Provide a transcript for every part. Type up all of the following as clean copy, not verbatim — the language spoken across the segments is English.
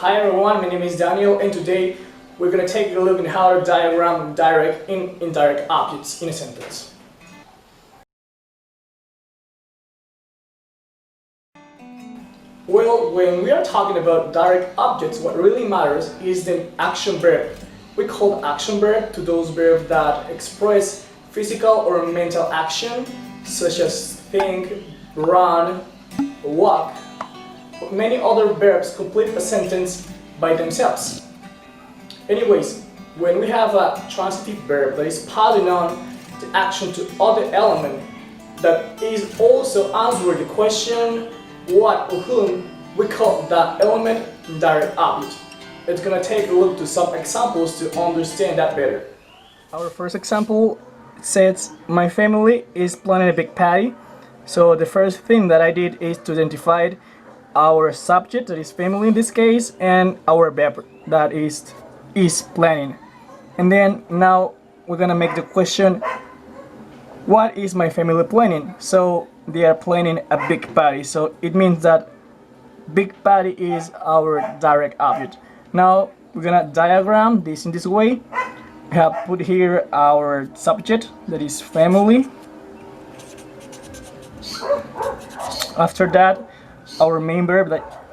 Hi everyone, my name is Daniel and today we're going to take a look at how to diagram direct and indirect objects in a sentence. Well, when we are talking about direct objects, what really matters is the action verb. We call action verb to those verbs that express physical or mental action, such as think, run, walk. But many other verbs complete a sentence by themselves. Anyways, when we have a transitive verb that is passing on the action to other element that is also answering the question what or whom, we call that element direct object. It's gonna take a look to some examples to understand that better. Our first example says my family is planning a big party. So the first thing that I did is to identify our subject, that is family in this case, and our verb, that is planning. And then now we're gonna make the question, what is my family planning? So they are planning a big party, so it means that big party is our direct object. Now we're gonna diagram this in this way. We have put here our subject, that is family. After that, our main verb, that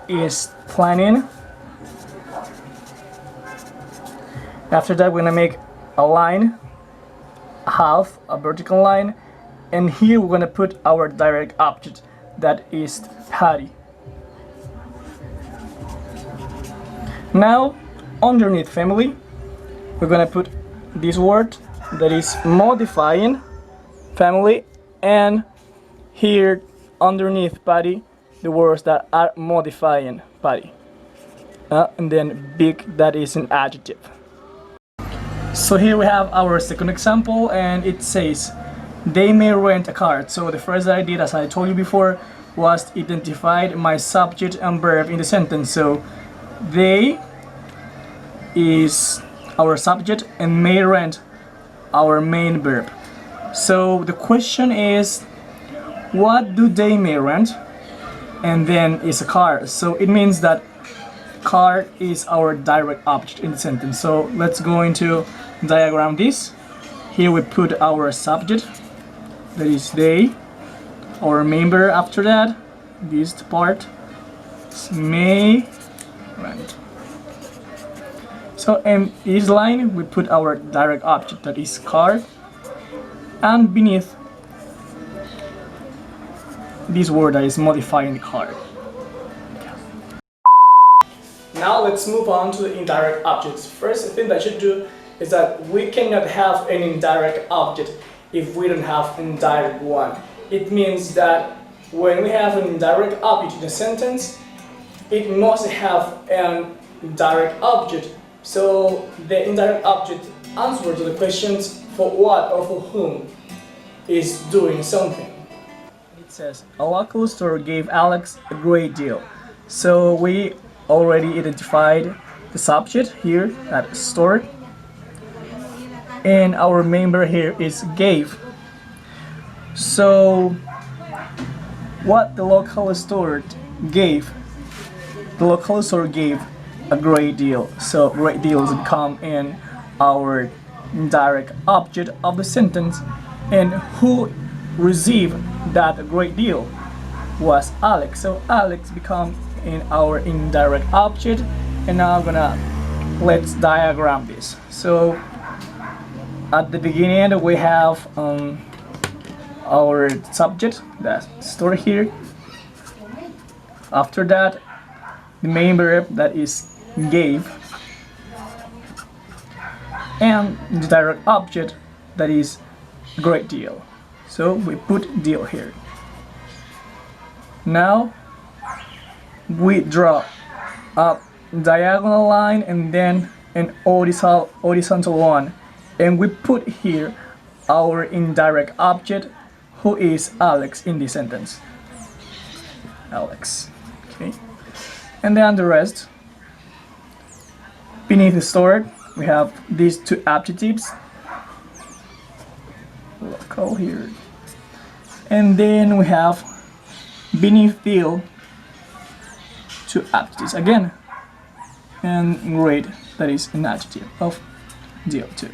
is planning. After that, we're gonna make a line, half a vertical line, and here we're gonna put our direct object, that is party. Now underneath family, we're gonna put this word that is modifying family, and here underneath party, the words that are modifying party, and then big, that is an adjective. So here we have our second example, and it says they may rent a car. So the first that I did, as I told you before, was identified my subject and verb in the sentence. So they is our subject and may rent our main verb. So the question is, what do they may rent? And then is a car. So it means that car is our direct object in the sentence. So let's go into diagram this. Here we put our subject, that is they, our main verb. After that, this part may rent. So in this line we put our direct object, that is car, and beneath this word that is modifying the car. Now let's move on to the indirect objects. First thing that I should do is that we cannot have an indirect object if we don't have an indirect one. It means that when we have an indirect object in a sentence, it must have an indirect object. So the indirect object answers to the questions for what or for whom is doing something. It says a local store gave Alex a great deal. So we already identified the subject here at store, and our main verb here is gave. So what the local store gave, the local store gave a great deal. So great deal has become in our direct object of the sentence, and who received that great deal was Alex. So Alex become in our indirect object. And now let's diagram this. So at the beginning we have our subject, that's stored here. After that, the main verb, that is gave, and the direct object, that is great deal. So we put deal here. Now we draw a diagonal line and then an horizontal one, and we put here our indirect object, who is Alex in this sentence. Alex. Okay. And then the rest, beneath the stored, we have these two adjectives, local here, and then we have beneath deal two adjectives again, and great, that is an adjective of DO2.